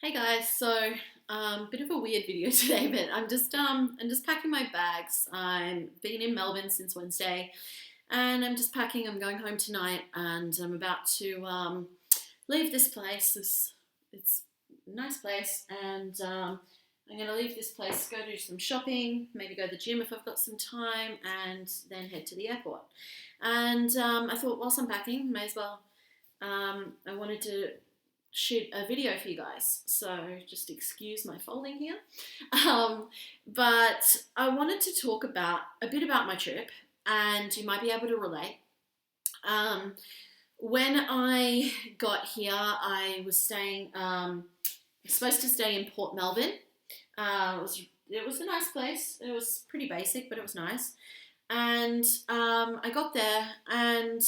Hey guys, bit of a weird video today, but I'm just packing my bags. I've been in Melbourne since Wednesday, and I'm just packing. I'm going home tonight, and I'm about to leave this place. It's a nice place, and I'm going to leave this place, go do some shopping, maybe go to the gym if I've got some time, and then head to the airport. And I thought, whilst I'm packing, may as well. I wanted to shoot a video for you guys. So just excuse my folding here. But I wanted to talk about a bit about my trip, and you might be able to relate. Um, when I got here, I was supposed to stay in Port Melbourne. It was a nice place. It was pretty basic, but it was nice. And I got there, and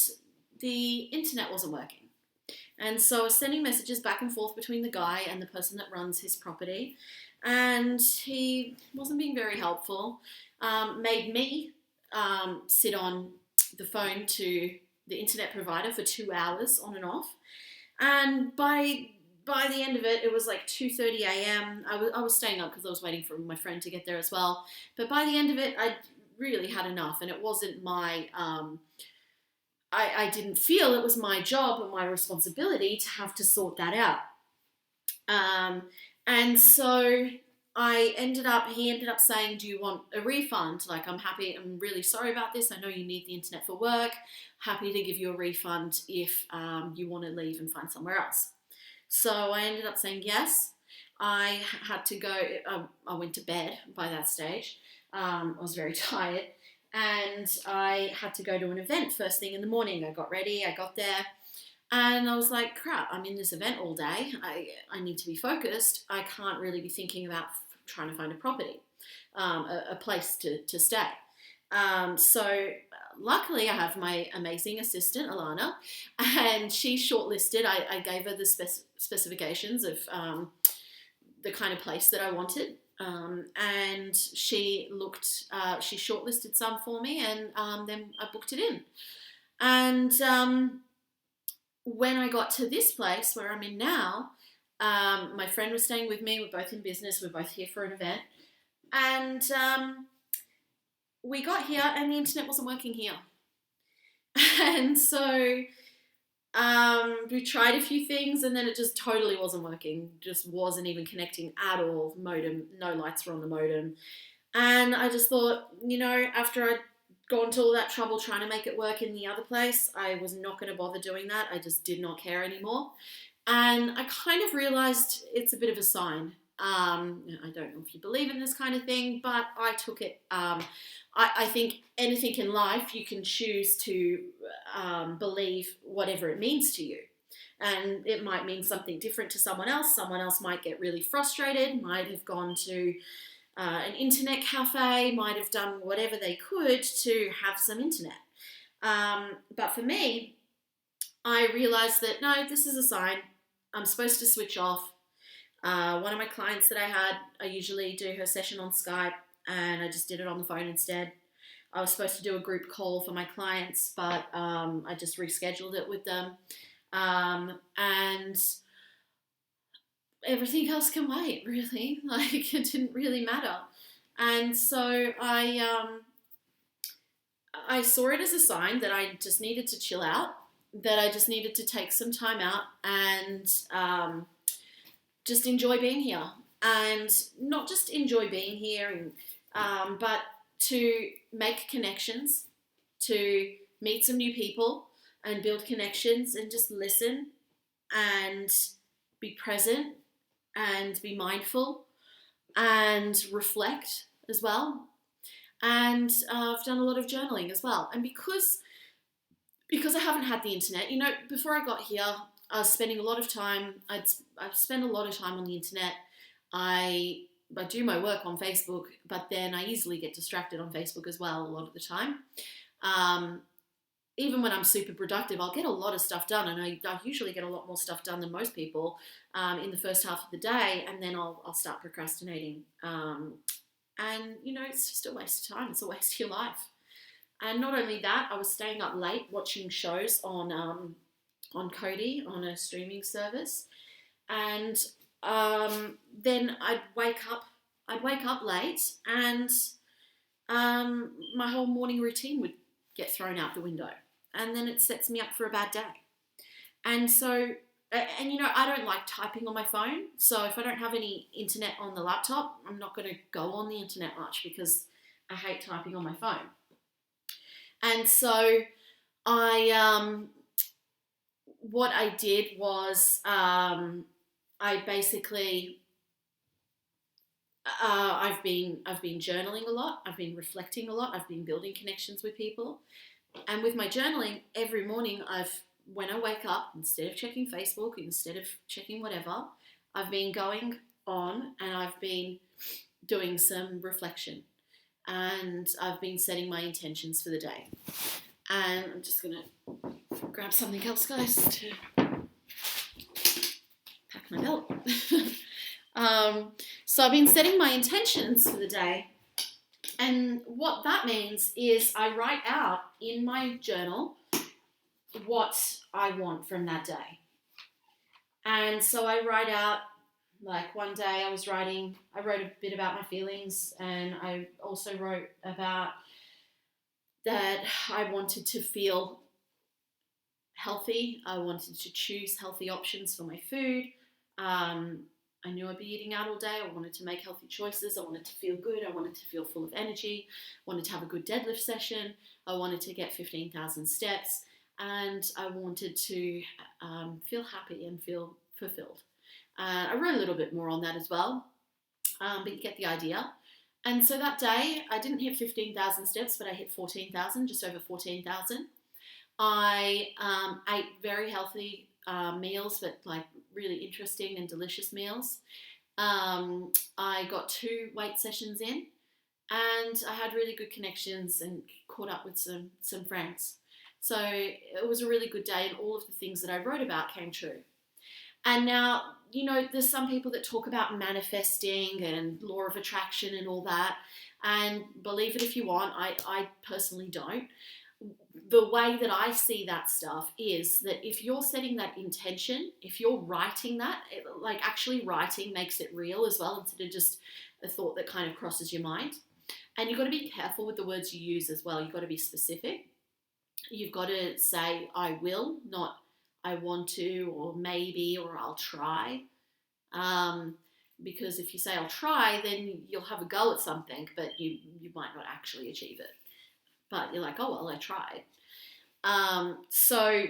the internet wasn't working. And so I was sending messages back and forth between the guy and the person that runs his property. And he wasn't being very helpful. Made me sit on the phone to the internet provider for 2 hours on and off. And by the end of it, it was like 2:30 a.m. I was staying up because I was waiting for my friend to get there as well. But by the end of it, I really had enough, and it wasn't my I didn't feel it was my job or my responsibility to have to sort that out. Um, and so he ended up saying, do you want a refund? Like, I'm really sorry about this. I know you need the internet for work. Happy to give you a refund if you want to leave and find somewhere else. So I ended up saying yes. I had to go, I went to bed by that stage. I was very tired, and I had to go to an event first thing in the morning. I got ready, I got there, and I was like, crap, I'm in this event all day. I need to be focused. I can't really be thinking about trying to find a property, a place to stay. So luckily, I have my amazing assistant, Alana, and she shortlisted. I gave her the specifications of the kind of place that I wanted. And she shortlisted some for me, and then I booked it in. And when I got to this place where I'm in now, my friend was staying with me. We're both in business. We're both here for an event. And we got here, and the internet wasn't working here. And so we tried a few things, and then it just totally wasn't working. Just wasn't even connecting at all. Modem, no lights were on the modem. And I just thought, after I'd gone to all that trouble trying to make it work in the other place, I was not going to bother doing that. I just did not care anymore. And I kind of realized it's a bit of a sign. I don't know if you believe in this kind of thing, but I took it. I think anything in life you can choose to believe whatever it means to you. And it might mean something different to someone else. Someone else might get really frustrated, might have gone to an internet cafe, might have done whatever they could to have some internet. But for me, I realized that no, this is a sign. I'm supposed to switch off. One of my clients that I usually do her session on Skype, and I just did it on the phone instead. I was supposed to do a group call for my clients, but I just rescheduled it with them. And everything else can wait, really. Like, it didn't really matter. And so I saw it as a sign that I just needed to chill out, that I just needed to take some time out and just enjoy being here. And not just enjoy being here, but to make connections, to meet some new people and build connections and just listen and be present and be mindful and reflect as well. And I've done a lot of journaling as well. And because I haven't had the internet, before I got here, I was spending a lot of time. I've spent a lot of time on the internet. I do my work on Facebook, but then I easily get distracted on Facebook as well a lot of the time. Even when I'm super productive, I'll get a lot of stuff done, and I usually get a lot more stuff done than most people in the first half of the day, and then I'll start procrastinating. And it's just a waste of time. It's a waste of your life. And not only that, I was staying up late watching shows on Kodi, on a streaming service, and then I'd wake up. I'd wake up late, and my whole morning routine would get thrown out the window, and then it sets me up for a bad day. And so, and I don't like typing on my phone. So if I don't have any internet on the laptop, I'm not going to go on the internet much because I hate typing on my phone. And so what I did was I basically I've been journaling a lot. I've been reflecting a lot. I've been building connections with people, and with my journaling, every morning when I wake up, instead of checking Facebook, instead of checking whatever, I've been going on and I've been doing some reflection, and I've been setting my intentions for the day. And I'm just gonna grab something else, guys, to pack my belt. So I've been setting my intentions for the day, and what that means is I write out in my journal what I want from that day. And so I write out, like one day I wrote a bit about my feelings, and I also wrote about that I wanted to feel healthy. I wanted to choose healthy options for my food. I knew I'd be eating out all day. I wanted to make healthy choices. I wanted to feel good. I wanted to feel full of energy. I wanted to have a good deadlift session. I wanted to get 15,000 steps. And I wanted to feel happy and feel fulfilled. I wrote a little bit more on that as well, but you get the idea. And so that day, I didn't hit 15,000 steps, but I hit 14,000, just over 14,000. I ate very healthy meals, but like really interesting and delicious meals. I got 2 weight sessions in, and I had really good connections and caught up with some friends. So it was a really good day, and all of the things that I wrote about came true. And now, there's some people that talk about manifesting and law of attraction and all that. And believe it if you want, I personally don't. The way that I see that stuff is that if you're setting that intention, if you're writing that, like actually writing makes it real as well, instead of just a thought that kind of crosses your mind. And you've got to be careful with the words you use as well. You've got to be specific. You've got to say, I will, not I want to, or maybe, or I'll try. Because if you say I'll try, then you'll have a go at something, but you might not actually achieve it. But you're like, oh, well, I tried. So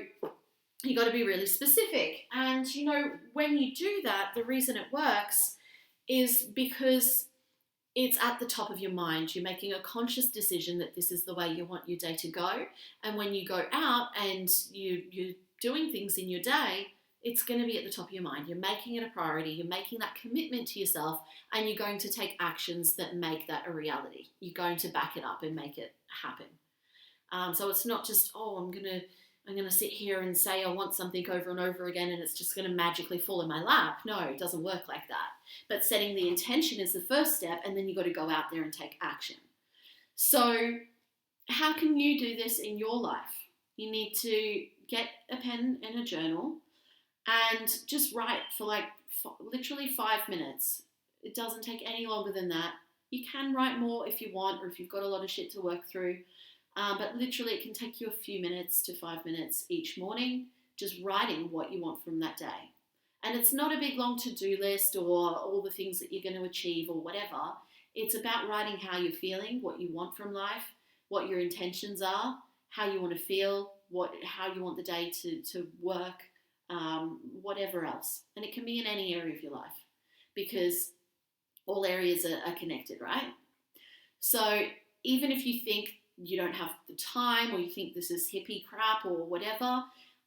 you got to be really specific. And, when you do that, the reason it works is because it's at the top of your mind. You're making a conscious decision that this is the way you want your day to go. And when you go out and you're doing things in your day, it's going to be at the top of your mind. You're making it a priority. You're making that commitment to yourself, and you're going to take actions that make that a reality. You're going to back it up and make it happen. So it's not just, I'm gonna sit here and say I want something over and over again, and it's just gonna magically fall in my lap. No, it doesn't work like that. But setting the intention is the first step, and then you've got to go out there and take action. So how can you do this in your life? You need to get a pen and a journal and just write for literally 5 minutes. It doesn't take any longer than that. You can write more if you want, or if you've got a lot of shit to work through. But literally it can take you a few minutes to 5 minutes each morning, just writing what you want from that day. And it's not a big long to-do list or all the things that you're going to achieve or whatever. It's about writing how you're feeling, what you want from life, what your intentions are, how you want to feel, how you want the day to work, whatever else. And it can be in any area of your life, because all areas are connected, right? So even if you think you don't have the time, or you think this is hippie crap or whatever,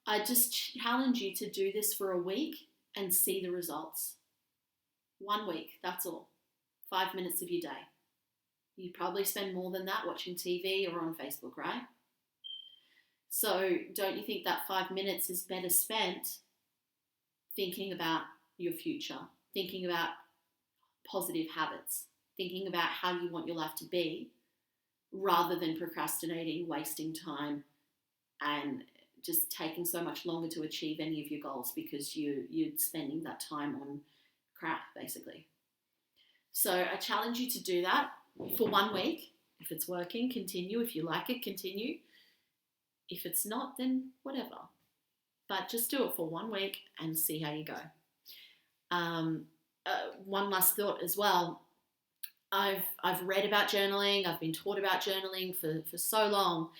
I just challenge you to do this for a week and see the results. 1 week, that's all. 5 minutes of your day. You probably spend more than that watching TV or on Facebook, right? So don't you think that 5 minutes is better spent thinking about your future, thinking about positive habits, thinking about how you want your life to be, rather than procrastinating, wasting time, and just taking so much longer to achieve any of your goals because you're spending that time on crap, basically. So I challenge you to do that for 1 week. If it's working, continue. If you like it, continue. If it's not, then whatever. But just do it for 1 week and see how you go. One last thought as well. I've read about journaling. I've been taught about journaling for so long,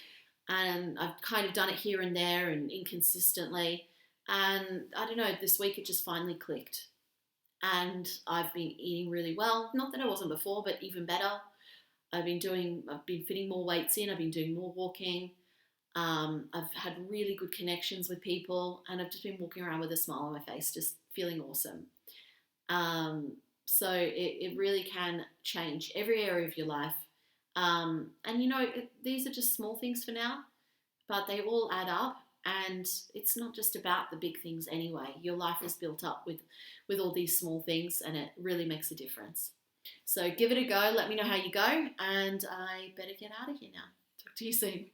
and I've kind of done it here and there and inconsistently. And I don't know, this week it just finally clicked. And I've been eating really well. Not that I wasn't before, but even better. I've been fitting more weights in. I've been doing more walking. I've had really good connections with people, and I've just been walking around with a smile on my face, just feeling awesome. So it really can change every area of your life. And these are just small things for now, but they all add up. And it's not just about the big things anyway. Your life is built up with all these small things, and it really makes a difference. So give it a go. Let me know how you go, and I better get out of here now. Talk to you soon.